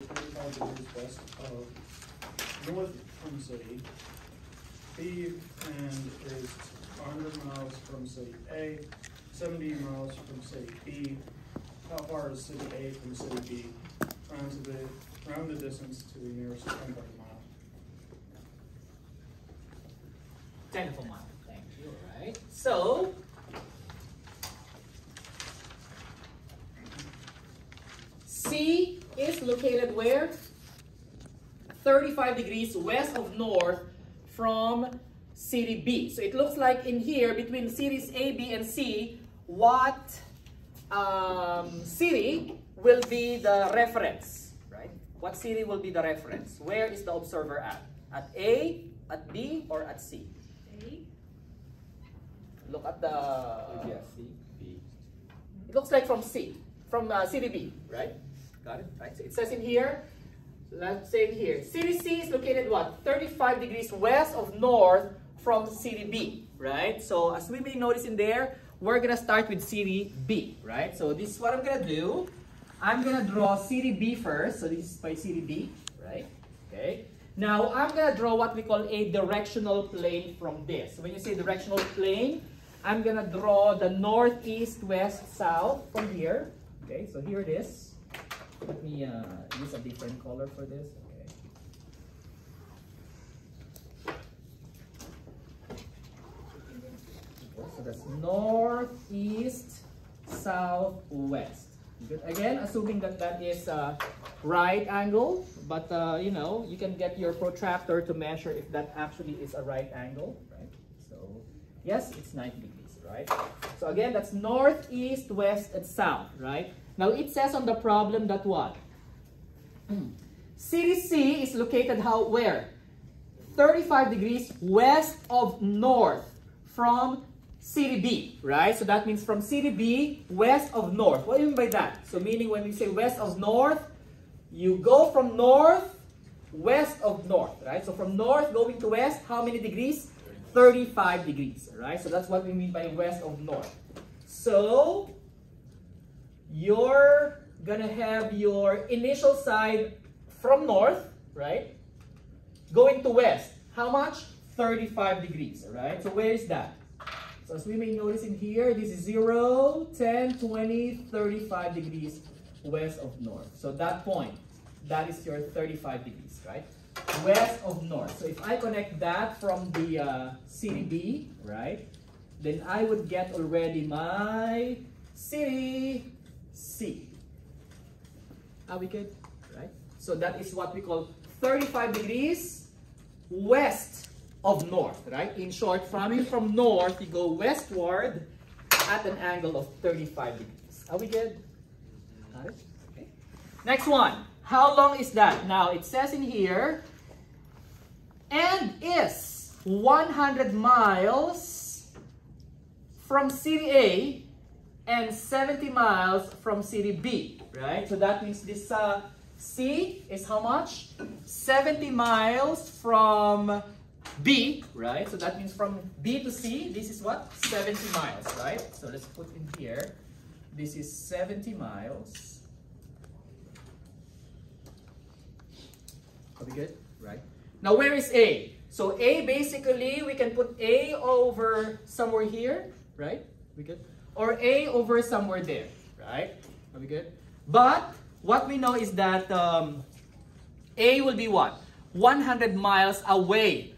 25 degrees west of north from city. B and is 100 miles from city A, 70 miles from city B. How far is city A from city B? Round the distance to the nearest 10th of a mile. 10th of a mile. Thank you. All right. So C is located where? 35 degrees west of north from city B. So it looks like in here between cities A, B, and C, what city will be the reference, right? What city will be the reference? Where is the observer at? At A, at B, or at C? A. Look at the... C, B. It looks like from C, from city B, right? Got it? Right. So it says in here, let's say here, city C is located what? 35 degrees west of north from city B, right? So as we may notice in there, we're gonna start with city B, right? So this is what I'm gonna do. I'm gonna draw city B first. So this is by city B, right? Okay. Now I'm gonna draw what we call a directional plane from this. So when you say directional plane, I'm gonna draw the northeast, west, south from here. Okay, so here it is. Let me use a different color for this. Okay, so that's northeast, southwest. Good. Again, assuming that that is a right angle, but you know, you can get your protractor to measure if that actually is a right angle, right? So yes, it's 90 degrees, right? So again, that's northeast, west, and south, right? Now it says on the problem that what? City C is located where? 35 degrees west of north from city B, right? So that means from city B, west of north. What do you mean by that? So meaning when we say west of north, you go from north, west of north, right? So from north going to west, how many degrees? 35 degrees, right? So that's what we mean by west of north. So you're gonna have your initial side from north, right? Going to west. How much? 35 degrees, right? So where is that? So as we may notice in here, this is 0, 10, 20, 35 degrees west of north. So that point, that is your 35 degrees, right? West of north. So if I connect that from the city B, right? Then I would get already my city C. Are we good? Right? So that is what we call 35 degrees west of north, right? In short, from north, you go westward at an angle of 35 degrees. Are we good? Got it? Okay. Next one. How long is that? Now, it says in here, and is 100 miles from city A and 70 miles from city B, right? So that means this C is how much? 70 miles from B, right? So that means from B to C, this is what? 70 miles, right? So let's put in here, this is 70 miles. Are we good? Right? Now where is A? So A basically, we can put A over somewhere here, right? We good? Or A over somewhere there, right? Are we good? But what we know is that A will be what? 100 miles away.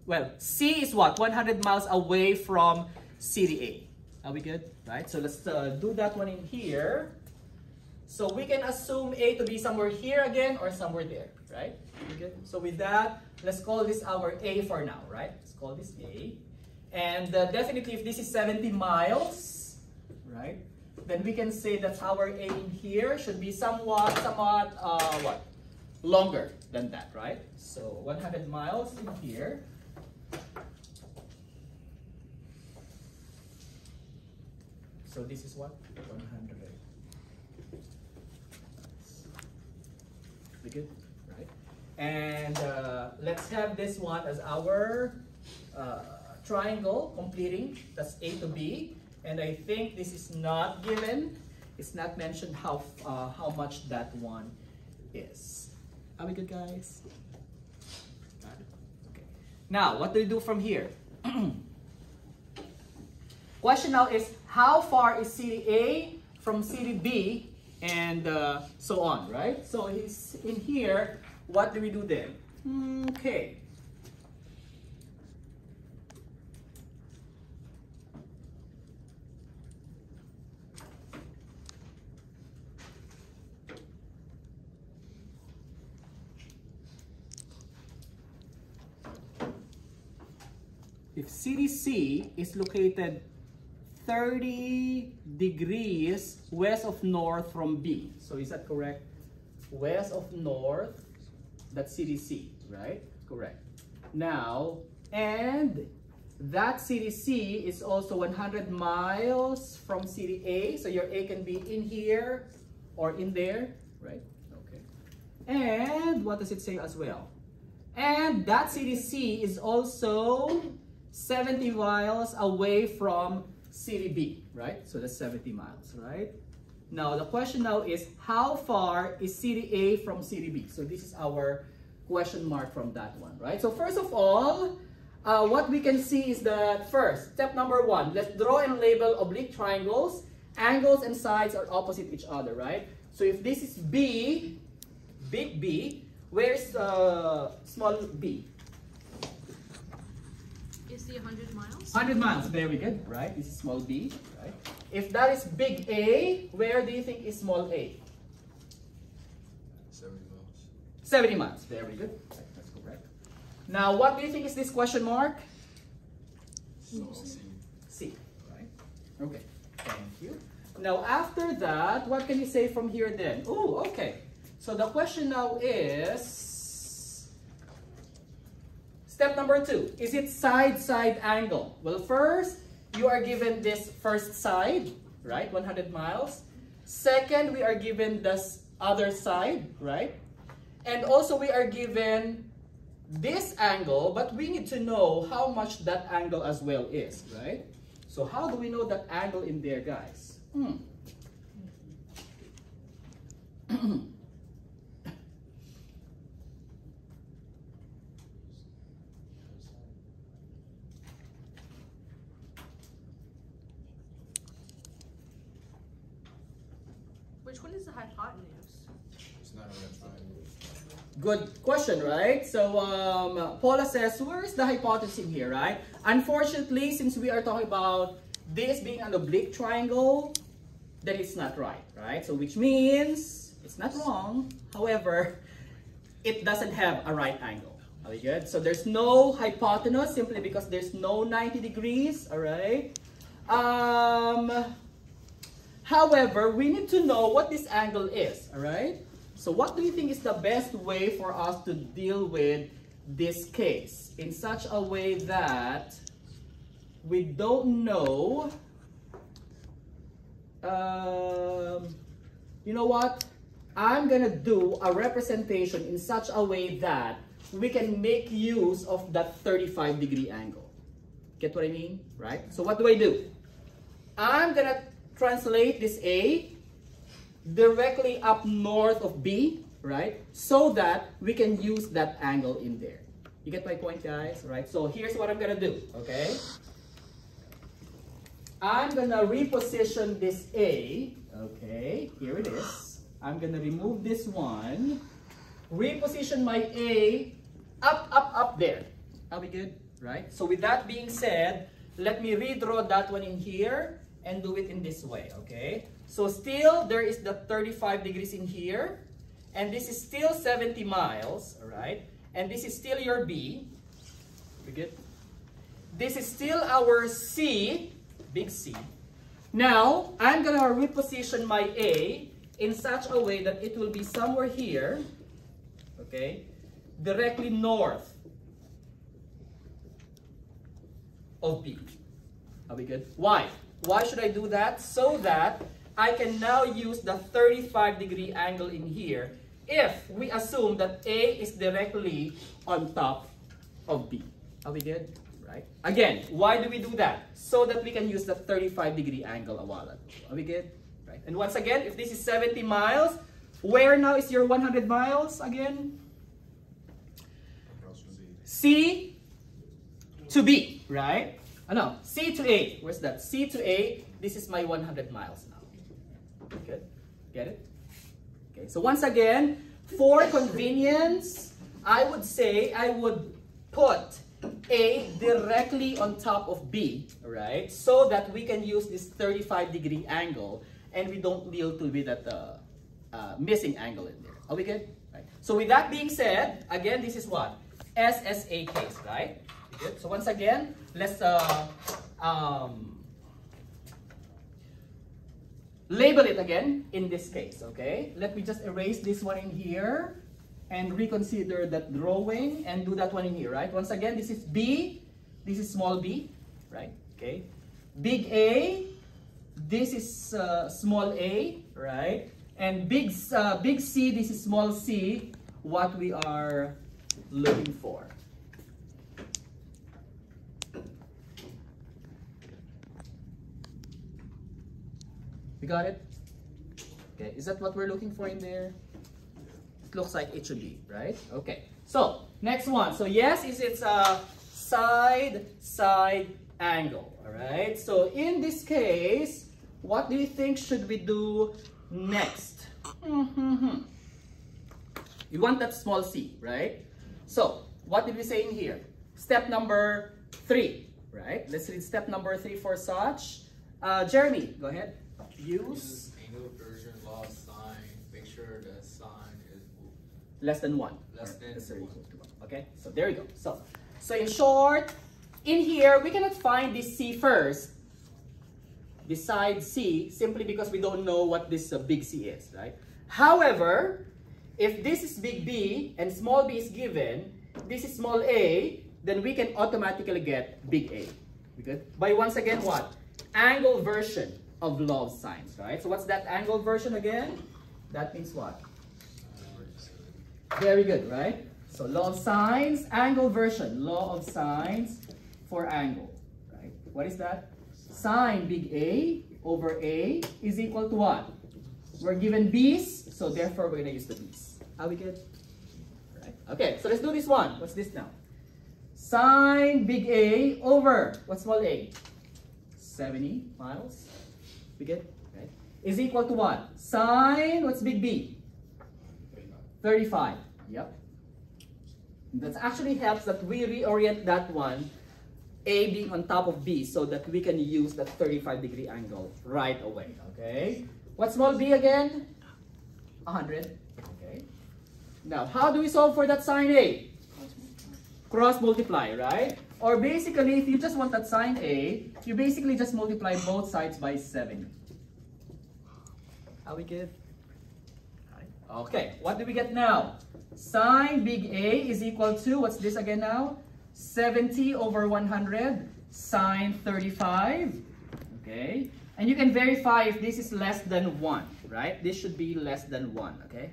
Well, C is what? 100 miles away from city A. Are we good? Right? So let's do that one in here. So we can assume A to be somewhere here again or somewhere there, right? Are we good? So with that, let's call this our A for now, right? Let's call this A. And definitely if this is 70 miles, right? Then we can say that our A in here should be somewhat, what? Longer than that, right? So 100 miles in here. So this is what? 100. We good? Right? And let's have this one as our triangle completing. That's A to B. And I think this is not given. It's not mentioned how much that one is. Are we good, guys? Got it? Okay. Now, what do we do from here? Question now is, how far is city A from city B, and so on, right? So he's in here. What do we do then? Okay. If city C is located 30 degrees west of north from B. So is that correct? West of north, that's city C, right? Correct. Now, and that city C is also 100 miles from city A. So your A can be in here or in there, right? Okay. And what does it say as well? And that city C is also 70 miles away from city B, right? So that's 70 miles, right? Now, the question now is, how far is city A from city B? So this is our question mark from that one, right? So first of all, what we can see is that first, step number one, let's draw and label oblique triangles. Angles and sides are opposite each other, right? So if this is B, big B, where's small b? Is the 100 miles? 100 miles, very good, right? This is small b, right? If that is big A, where do you think is small a? 70 miles. 70 miles, very good. Right, that's correct. Now, what do you think is this question mark? So C. C, right? Okay, thank you. Now, after that, what can you say from here then? Oh, okay. So the question now is, step number 2, is it side-side angle? Well, first, you are given this first side, right? 100 miles. Second, we are given this other side, right? And also, we are given this angle, but we need to know how much that angle as well is, right? So how do we know that angle in there, guys? Which one is the hypotenuse? It's not on that triangle. Good question, right? So Paula says, where is the hypotenuse in here, right? Unfortunately, since we are talking about this being an oblique triangle, then it's not right, right? So which means it's not wrong. However, it doesn't have a right angle. Are we good? So there's no hypotenuse simply because there's no 90 degrees, all right? However, we need to know what this angle is, all right? So what do you think is the best way for us to deal with this case in such a way that we don't know, you know what? I'm gonna do a representation in such a way that we can make use of that 35-degree angle. Get what I mean, right? So what do? I'm gonna translate this A directly up north of B, right? So that we can use that angle in there. You get my point, guys, right? So here's what I'm gonna do, okay? I'm gonna reposition this A, okay? Here it is. I'm gonna remove this one. Reposition my A up there. Are we good? Right? So with that being said, let me redraw that one in here and do it in this way, okay? So still, there is the 35 degrees in here, and this is still 70 miles, all right? And this is still your B. We good? This is still our C, big C. Now, I'm gonna reposition my A in such a way that it will be somewhere here, okay? Directly north of B. Are we good? Why? Why should I do that? So that I can now use the 35-degree angle in here if we assume that A is directly on top of B. Are we good? Right? Again, why do we do that? So that we can use the 35-degree angle a while ago. Are we good? Right? And once again, if this is 70 miles, Where now is your 100 miles again? Across from Z. C to B, right? No, C to A. Where's that? C to A. This is my 100 miles now. Good. Get it? Okay, so once again, for convenience, I would say I would put A directly on top of B, right? So that we can use this 35-degree angle and we don't deal with that missing angle in there. Are we good? Right. So with that being said, again, this is what? SSA case, right? Good. So once again, let's label it again in this case, okay? Let me just erase this one in here and reconsider that drawing and do that one in here, right? Once again, this is B, this is small b, right? Okay. Big A, this is small a, right? And big C, this is small c, what we are looking for. You got it? Okay, is that what we're looking for in there? It looks like it should be, right? Okay, so next one. So yes, it's a side angle, all right? So in this case, what do you think should we do next? You want that small c, right? So what did we say in here? Step number 3, right? Let's read step number 3 for such. Jeremy, go ahead. Use angle version law sign. Make sure the sign is less than 1. less than Equal 1. to 1. Okay, so there you go. So in short, in here we cannot find this C first beside C simply because we don't know what this big C is, right? However, if this is big B and small b is given, this is small a, then we can automatically get big A. Good? By once again what? Angle version of law of sines, right? So what's that angle version again? That means what? Very good, right? So law of sines, angle version, law of sines for angle, right? What is that? Sine big A over A is equal to what? We're given B's, so therefore we're gonna use the B's. Are we good? Right. Okay, so let's do this one. What's this now? Sine big A over, what's small a? 70 miles. We good? Right. Is equal to what? Sine, what's big B? 35. Yep. That actually helps that we reorient that one, A being on top of B, so that we can use that 35-degree angle right away. Okay. What's small b again? 100. Okay. Now, how do we solve for that sine A? Cross multiply, right? Or basically, if you just want that sine A, you basically just multiply both sides by 70. Are we good? Okay, what do we get now? Sine big A is equal to, what's this again now? 70 over 100, sine 35. Okay, and you can verify if this is less than 1, right? This should be less than 1, okay?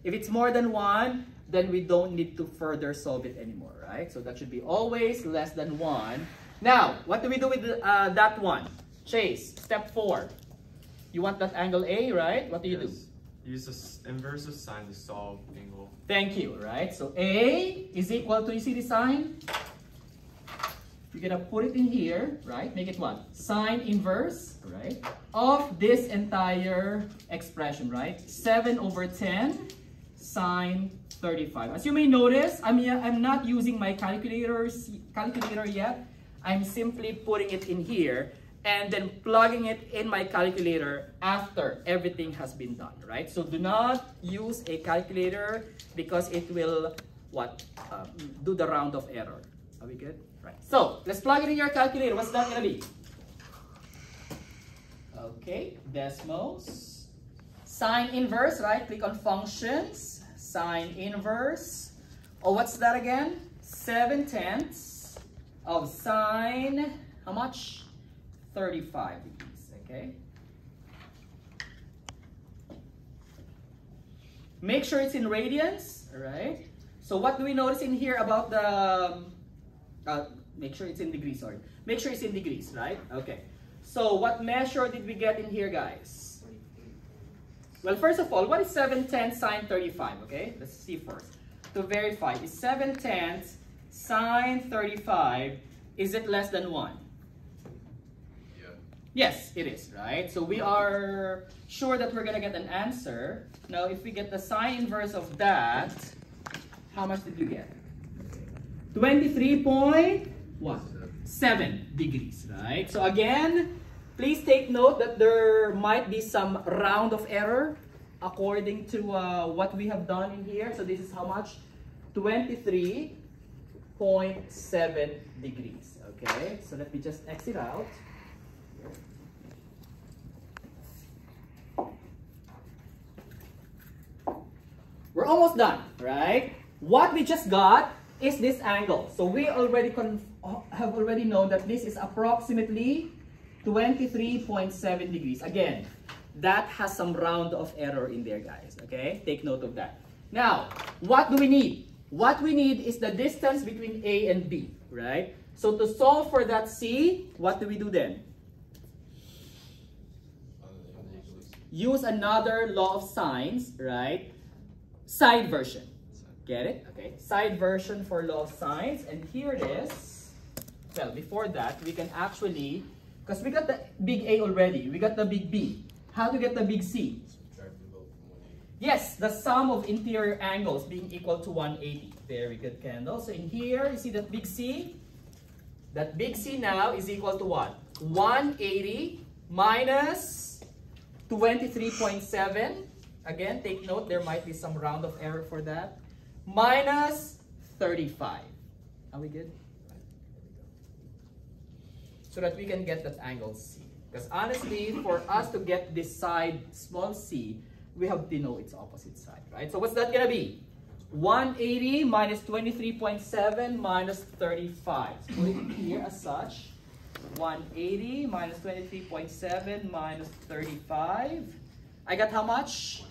If it's more than 1, then we don't need to further solve it anymore, right? So that should be always less than 1. Now, what do we do with that one? Chase, step 4. You want that angle A, right? What do you do? Use the inverse of sine to solve angle. Thank you, right? So A is equal to, you see the sign? You're gonna put it in here, right? Make it what? Sine inverse, right? Of this entire expression, right? 7 over 10 sine 35. As you may notice, I'm not using my calculator yet. I'm simply putting it in here and then plugging it in my calculator after everything has been done, right? So do not use a calculator because it will, do the round of error. Are we good? Right. So let's plug it in your calculator. What's that gonna be? Okay, Desmos. Sine inverse, right? Click on functions. Sine inverse. Oh, what's that again? 7/10 of sine, how much? 35 degrees, okay? Make sure it's in radians, all right? So what do we notice in here about the, make sure it's in degrees, sorry. Make sure it's in degrees, right? Okay. So what measure did we get in here, guys? Well, first of all, what is 7/10 sine 35? Okay, let's see first. To verify, is 7/10 sine 35, is it less than 1? Yeah. Yes, it is, right? So we are sure that we're going to get an answer. Now, if we get the sine inverse of that, how much did you get? 23.7 degrees, right? So again, please take note that there might be some round of error according to what we have done in here. So this is how much? 23.7 degrees, okay? So let me just exit out. We're almost done, right? What we just got is this angle. So we already have already known that this is approximately 23.7 degrees. Again, that has some round of error in there, guys. Okay, take note of that. Now, what do we need? What we need is the distance between A and B, right? So to solve for that C, what do we do then? Use another law of sines, right? Side version. Get it? Okay. Side version for law of sines. And here it is. Well, before that, we can actually, because we got the big A already, we got the big B. How to get the big C? Yes, the sum of interior angles being equal to 180. Very good, Kendall. So in here, you see that big C? That big C now is equal to what? 180 minus 23.7. Again, take note, there might be some round of error for that. Minus 35. Are we good? So that we can get that angle C. Because honestly, for us to get this side, small c, we have to know its opposite side, right? So what's that going to be? 180 minus 23.7 minus 35. So put it here as such. 180 minus 23.7 minus 35. I got how much?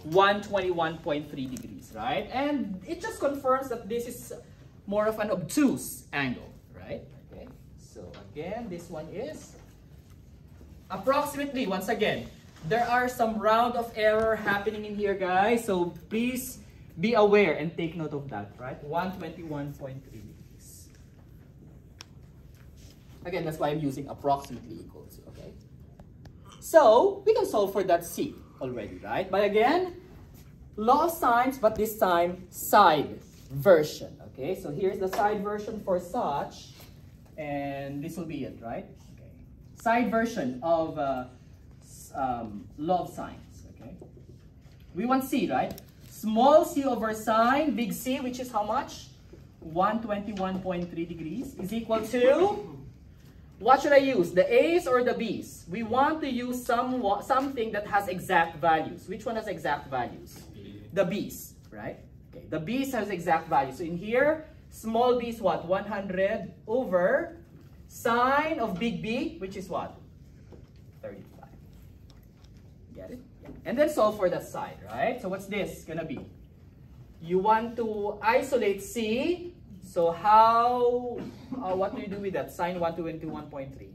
121.3 degrees, right? And it just confirms that this is more of an obtuse angle, right? Okay. So again, this one is approximately, once again, there are some round of error happening in here, guys. So please be aware and take note of that, right? 121.3 degrees. Again, that's why I'm using approximately equal to, okay? So we can solve for that C already, right? But again, law of sines, but this time side version, okay? So here's the side version for such, and this will be it, right? Okay. Side version of law of sines, okay? We want C, right? Small c over sine, big C, which is how much? 121.3 degrees is equal to, what should I use? The A's or the B's? We want to use something that has exact values. Which one has exact values? The B's, right? Okay, the B's has exact values. So in here, small b is what? 100 over sine of big B, which is what? 35. Get it? And then solve for that side, right? So what's this gonna be? You want to isolate C. So how, what do you do with that? Sine 121.3.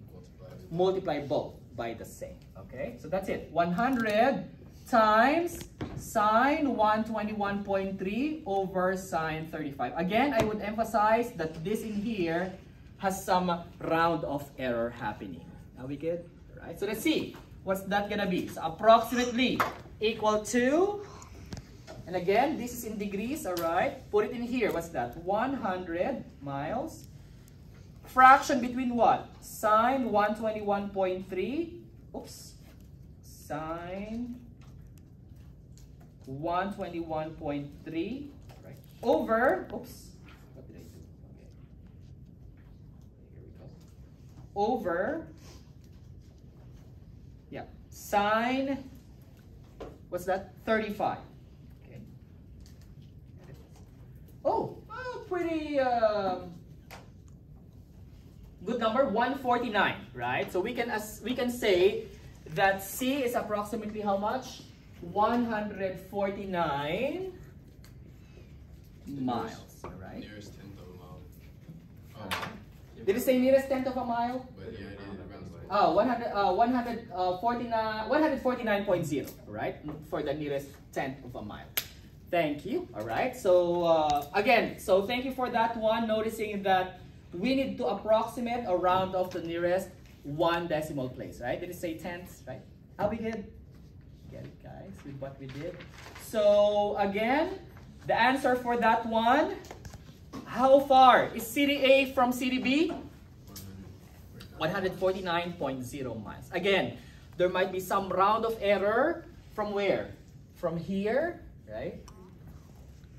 Multiply both by the same, okay? So that's it. 100 times sine 121.3 over sine 35. Again, I would emphasize that this in here has some round of error happening. Are we good? All right, so let's see. What's that gonna be? So approximately equal to, and again, this is in degrees, all right? Put it in here. What's that? 100 miles. Fraction between what? Sine 121.3. Oops. Sine 121.3. Right. Over. Oops. What did I do? Okay. Here we go. Over. Yeah. Sine. What's that? 35. Oh, pretty good number, 149, right? So we can say that C is approximately how much? 149 miles, right? Nearest tenth of a mile. Did it say nearest tenth of a mile? But yeah, it rounds to 1. 149.0, right? For the nearest tenth of a mile. Thank you. All right. So again, so thank you for that one. Noticing that we need to approximate or round off the nearest 1 decimal place, right? Did it say tenths, right? Are we good? Get it, guys, with what we did. So again, the answer for that one, how far is city A from city B? 149.0 miles. Again, there might be some round of error from where? From here, right?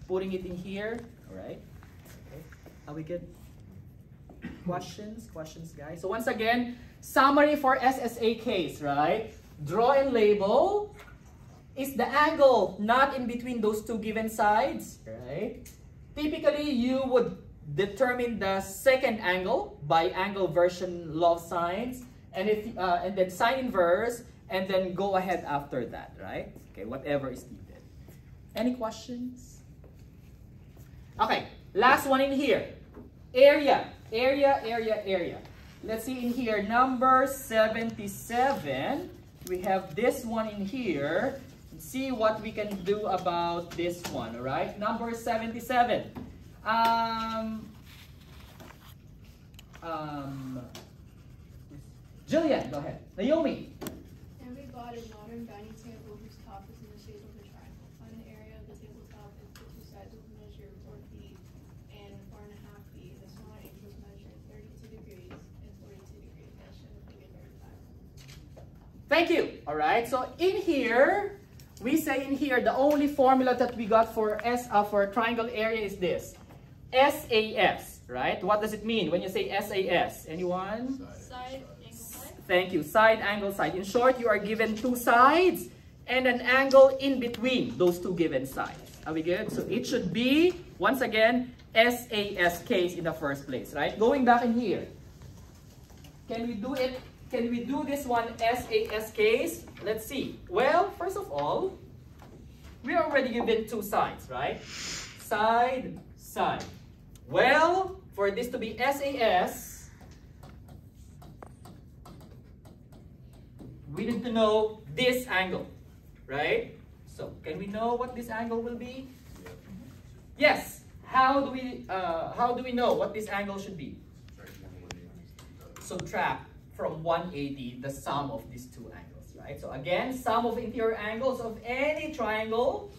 Putting it in here, all right? Okay. Are we good? Questions, guys? So once again, summary for SSA case, right? Draw and label. Is the angle not in between those two given sides, right? Typically, you would determine the second angle by angle version law of sines, and then sine inverse, and then go ahead after that, right? Okay, whatever is needed. Any questions? Okay, last one in here. Area. Let's see in here, number 77. We have this one in here. Let's see what we can do about this one, all right? Number 77. Jillian, go ahead. Naomi. Every bought a modern dining table whose top is in the shape of a triangle. Find the area of the tabletop if the two sides will measure 4 feet and 4.5 feet. The smaller angles measure 32 degrees and 42 degrees. That should have been 35. Thank you. All right. So in here, we say in here the only formula that we got for triangle area is this. SAS, right? What does it mean when you say SAS? Anyone? Side, angle, side. Thank you. Side, angle, side. In short, you are given two sides and an angle in between those two given sides. Are we good? So it should be, once again, SAS case in the first place, right? Going back in here. Can we do it? Can we do this one SAS case? Let's see. Well, first of all, we are already given two sides, right? Side, side. Well, for this to be SAS, we need to know this angle, right? So, can we know what this angle will be? Yes. How do we know what this angle should be? Subtract from 180 the sum of these two angles, right? So again, sum of interior angles of any triangle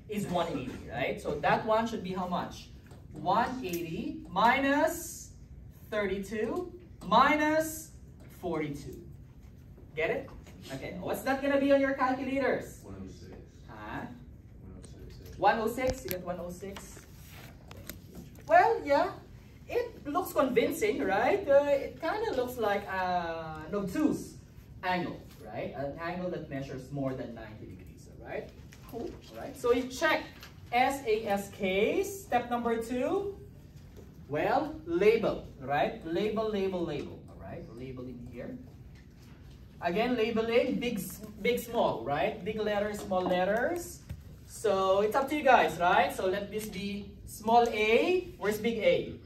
is 180, right? So that one should be how much? 180 minus 32 minus 42. Get it? Okay, what's that gonna be on your calculators? 106. Huh? 106. 106? You got 106? Well, yeah. It looks convincing, right? It kind of looks like an obtuse angle, right? An angle that measures more than 90 degrees, all right? Cool, all right? So you check SAS case. Step number 2, well, label, right? Label, all right? Label in here. Again, labeling, big, small, right? Big letters, small letters. So it's up to you guys, right? So let this be small a. Where's big A?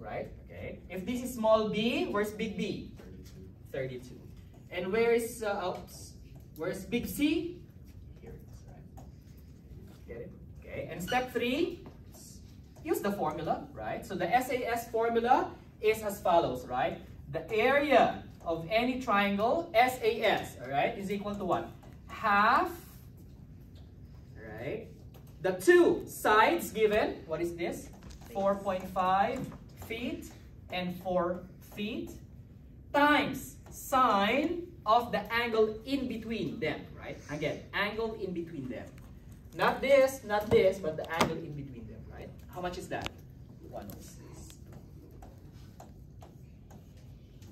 Right? Okay. If this is small b, where's big B? 32. And where's big C? Here it is, right? Get it? Okay. And step 3, use the formula, right? So the SAS formula is as follows, right? The area of any triangle, SAS, all right, is equal to what? Half, right? The two sides given, what is this? 4.5 feet and 4 feet times sine of the angle in between them, right? Again, angle in between them. Not this, but the angle in between them, right? How much is that? 106.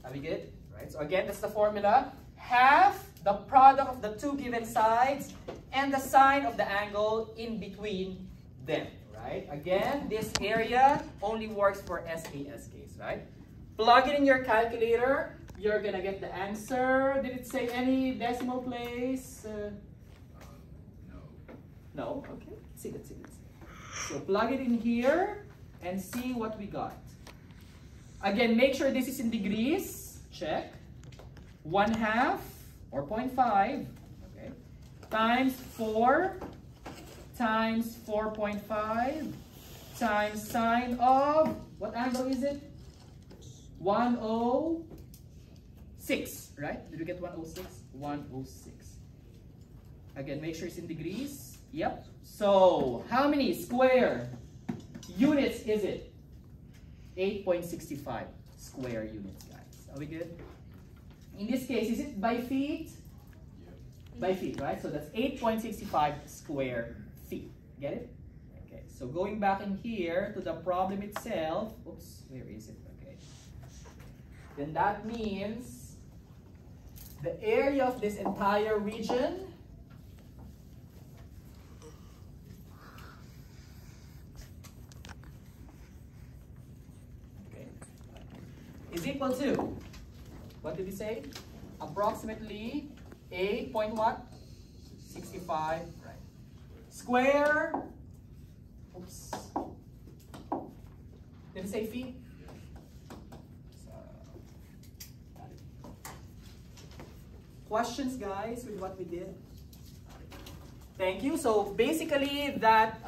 Are we good? Right? So again, that's the formula. Half the product of the two given sides and the sine of the angle in between them, right? Again, this area only works for SAS case, right? Plug it in your calculator. You're gonna get the answer. Did it say any decimal place? No. No? Okay. Let's see. So plug it in here and see what we got. Again, make sure this is in degrees. Check. 1/2 or 0.5, okay, times 4 times 4.5 times sine of, what angle is it? 106, right? Did you get 106? 106. Again, make sure it's in degrees. Yep. So, how many square units is it? 8.65 square units, guys. Are we good? In this case, is it by feet? Yep. By feet, right? So that's 8.65 square feet. Get it? Okay, so going back in here to the problem itself. Oops, where is it? Okay. Then that means the area of this entire region is equal to, what did we say? Approximately 8 point what? 65, right? Square, oops. Did it say feet? So, got it. Questions, guys, with what we did? Thank you. So basically that